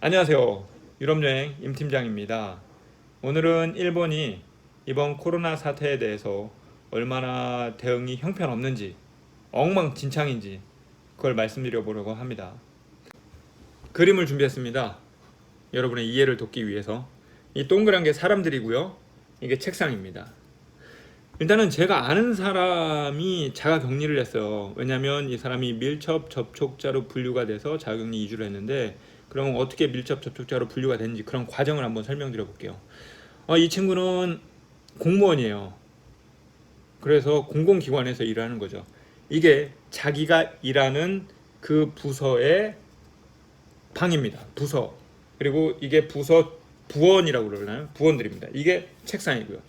안녕하세요. 유럽여행 임팀장입니다. 오늘은 일본이 이번 코로나 사태에 대해서 얼마나 대응이 형편없는지, 엉망진창인지 그걸 말씀드려 보려고 합니다. 그림을 준비했습니다. 여러분의 이해를 돕기 위해서. 이 동그란 게 사람들이고요. 이게 책상입니다. 일단은 제가 아는 사람이 자가격리를 했어요. 왜냐면 이 사람이 밀접 접촉자로 분류가 돼서 자가격리 2주를 했는데, 그럼 어떻게 밀접 접촉자로 분류가 되는지 그런 과정을 한번 설명드려 볼게요. 이 친구는 공무원이에요. 그래서 공공기관에서 일하는 거죠. 이게 자기가 일하는 그 부서의 방입니다. 부서. 그리고 이게 부서 부원이라고 그러나요? 부원들입니다. 이게 책상이고요.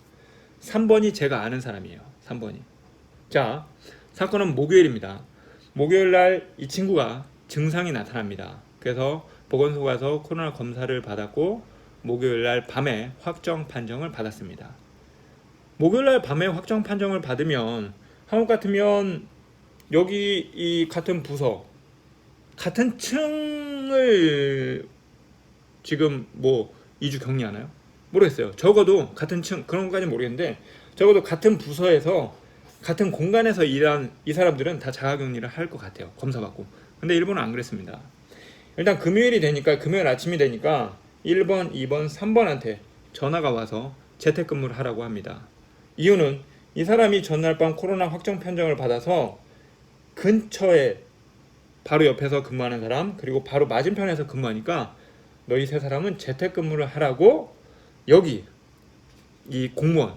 3번이 제가 아는 사람이에요. 3번이. 자, 사건은 목요일입니다. 목요일 날 이 친구가 증상이 나타납니다. 그래서 보건소 가서 코로나 검사를 받았고 목요일 날 밤에 확정 판정을 받았습니다. 목요일 날 밤에 확정 판정을 받으면 한국 같으면 여기 이 같은 부서 같은 층을 지금 뭐 2주 격리하나요? 모르겠어요. 적어도 같은 층 그런 것까지는 모르겠는데 적어도 같은 부서에서 같은 공간에서 일한 이 사람들은 다 자가격리를 할 것 같아요. 검사받고. 근데 일본은 안 그랬습니다. 일단 금요일이 되니까 금요일 아침이 되니까 1번, 2번, 3번한테 전화가 와서 재택근무를 하라고 합니다. 이유는 이 사람이 전날 밤 코로나 확정 판정을 받아서 근처에 바로 옆에서 근무하는 사람 그리고 바로 맞은편에서 근무하니까 너희 세 사람은 재택근무를 하라고 여기 이 공무원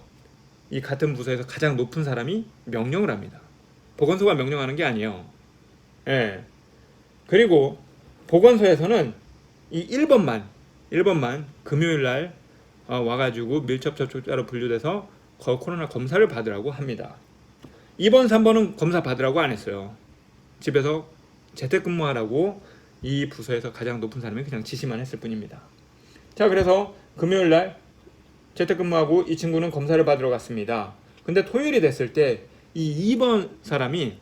이 같은 부서에서 가장 높은 사람이 명령을 합니다. 보건소가 명령하는 게 아니에요. 예. 그리고 보건소에서는 이 1번만 금요일 날 와가지고 밀접 접촉자로 분류돼서 코로나 검사를 받으라고 합니다. 2번, 3번은 검사 받으라고 안 했어요. 집에서 재택근무하라고 이 부서에서 가장 높은 사람이 그냥 지시만 했을 뿐입니다. 자, 그래서 금요일 날 재택근무하고 이 친구는 검사를 받으러 갔습니다. 근데 토요일이 됐을 때 이 2번 사람이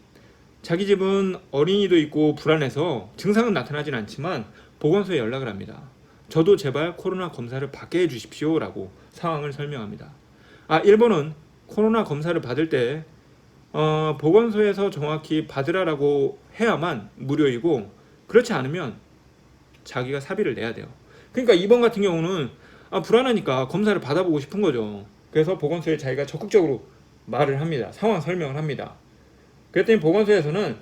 자기 집은 어린이도 있고 불안해서 증상은 나타나진 않지만 보건소에 연락을 합니다. 저도 제발 코로나 검사를 받게 해주십시오 라고 상황을 설명합니다. 일본은 코로나 검사를 받을 때 보건소에서 정확히 받으라고 해야만 무료이고 그렇지 않으면 자기가 사비를 내야 돼요. 그러니까 이번 같은 경우는 불안하니까 검사를 받아보고 싶은 거죠. 그래서 보건소에 자기가 적극적으로 말을 합니다. 상황 설명을 합니다. 그랬더니 보건소에서는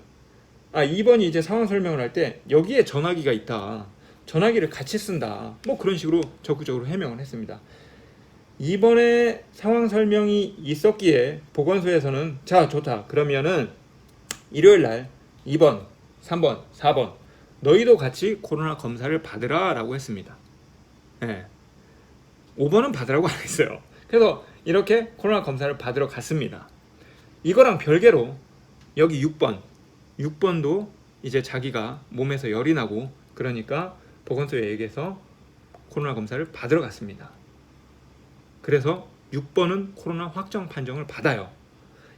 2번이 이제 상황 설명을 할 때 여기에 전화기가 있다. 전화기를 같이 쓴다. 뭐 그런 식으로 적극적으로 해명을 했습니다. 이번에 상황 설명이 있었기에 보건소에서는 자 좋다. 그러면은 일요일 날 2번, 3번, 4번 너희도 같이 코로나 검사를 받으라 라고 했습니다. 네. 5번은 받으라고 안 했어요. 그래서 이렇게 코로나 검사를 받으러 갔습니다. 이거랑 별개로 여기 6번도 이제 자기가 몸에서 열이 나고 그러니까 보건소에 얘기해서 코로나 검사를 받으러 갔습니다. 그래서 6번은 코로나 확정 판정을 받아요.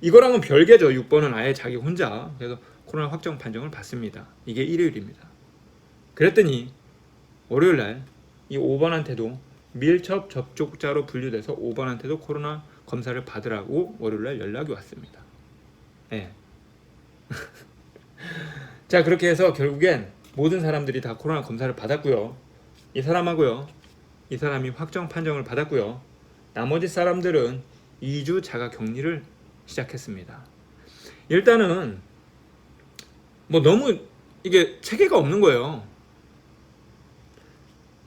이거랑은 별개죠. 6번은 아예 자기 혼자 그래서 코로나 확정 판정을 받습니다. 이게 일요일입니다. 그랬더니 월요일날 이 5번한테도 밀접 접촉자로 분류돼서 5번한테도 코로나 검사를 받으라고 월요일날 연락이 왔습니다. 네. 자, 그렇게 해서 결국엔 모든 사람들이 다 코로나 검사를 받았고요. 이 사람이 확정 판정을 받았고요. 나머지 사람들은 2주 자가 격리를 시작했습니다. 일단은 뭐 너무 이게 체계가 없는 거예요.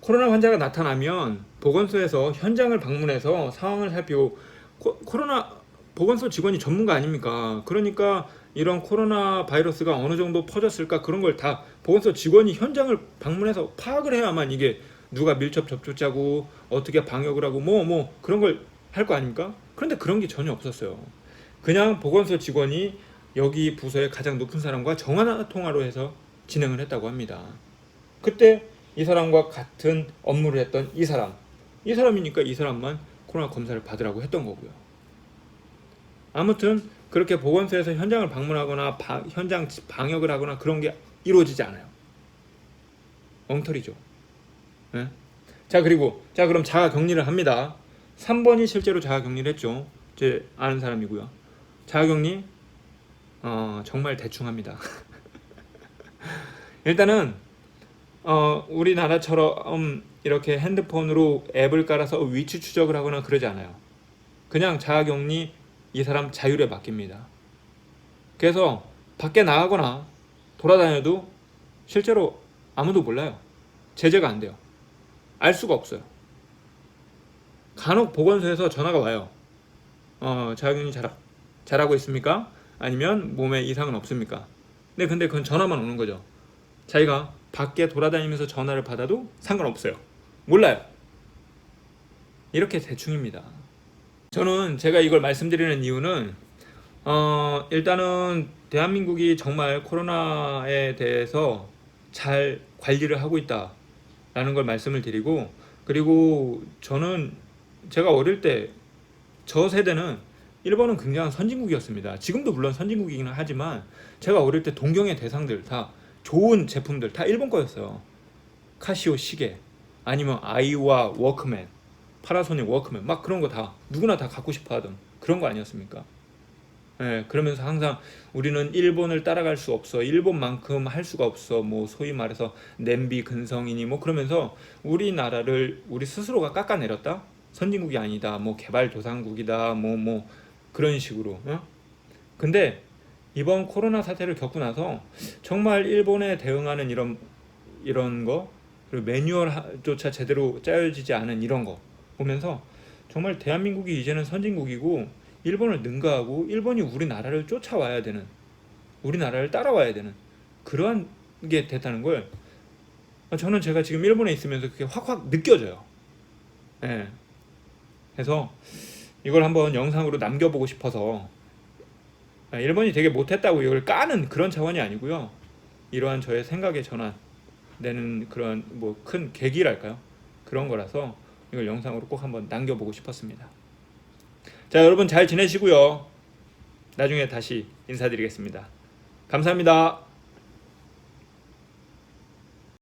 코로나 환자가 나타나면 보건소에서 현장을 방문해서 상황을 살피고 코로나 보건소 직원이 전문가 아닙니까? 그러니까 이런 코로나 바이러스가 어느 정도 퍼졌을까 그런 걸 다 보건소 직원이 현장을 방문해서 파악을 해야만 이게 누가 밀접 접촉자고 어떻게 방역을 하고 뭐 그런 걸 할 거 아닙니까? 그런데 그런 게 전혀 없었어요. 그냥 보건소 직원이 여기 부서의 가장 높은 사람과 전화 통화로 해서 진행을 했다고 합니다. 그때 이 사람과 같은 업무를 했던 이 사람이니까 이 사람만 코로나 검사를 받으라고 했던 거고요. 아무튼 그렇게 보건소에서 현장을 방문하거나 현장 방역을 하거나 그런 게 이루어지지 않아요. 엉터리죠. 예? 자, 그리고 자, 그럼 자가 격리를 합니다. 3번이 실제로 자가 격리를 했죠. 제 아는 사람이고요. 자가 격리 정말 대충 합니다. 일단은 우리나라처럼 이렇게 핸드폰으로 앱을 깔아서 위치 추적을 하거나 그러지 않아요. 그냥 자가 격리 이 사람 자율에 맡깁니다. 그래서 밖에 나가거나 돌아다녀도 실제로 아무도 몰라요. 제재가 안 돼요. 알 수가 없어요. 간혹 보건소에서 전화가 와요. 자가격리 잘하고 있습니까? 아니면 몸에 이상은 없습니까? 근데 그건 전화만 오는 거죠. 자기가 밖에 돌아다니면서 전화를 받아도 상관없어요. 몰라요. 이렇게 대충입니다. 저는 제가 이걸 말씀드리는 이유는 일단은 대한민국이 정말 코로나에 대해서 잘 관리를 하고 있다라는 걸 말씀을 드리고, 그리고 저는 제가 어릴 때 저 세대는 일본은 굉장한 선진국이었습니다. 지금도 물론 선진국이긴 하지만 제가 어릴 때 동경의 대상들 다 좋은 제품들 다 일본 거였어요. 카시오 시계 아니면 아이와 워크맨, 파나소닉 워크맨 막 그런 거 다 누구나 다 갖고 싶어 하던 그런 거 아니었습니까? 예, 그러면서 항상 우리는 일본을 따라갈 수 없어, 일본만큼 할 수가 없어, 뭐 소위 말해서 냄비 근성이니 뭐 그러면서 우리나라를 우리 스스로가 깎아내렸다? 선진국이 아니다, 뭐 개발도상국이다, 뭐 그런 식으로. 근데 이번 코로나 사태를 겪고 나서 정말 일본에 대응하는 이런 거, 그리고 매뉴얼조차 제대로 짜여지지 않은 이런 거 보면서 정말 대한민국이 이제는 선진국이고 일본을 능가하고 일본이 우리나라를 쫓아와야 되는, 우리나라를 따라와야 되는 그러한 게 됐다는 걸 저는 제가 지금 일본에 있으면서 그게 확확 느껴져요. 예. 그래서 이걸 한번 영상으로 남겨보고 싶어서, 일본이 되게 못했다고 이걸 까는 그런 차원이 아니고요. 이러한 저의 생각의 전환되는 그런 뭐 큰 계기랄까요? 그런 거라서 이걸 영상으로 꼭 한번 남겨보고 싶었습니다. 자, 여러분 잘 지내시고요. 나중에 다시 인사드리겠습니다. 감사합니다.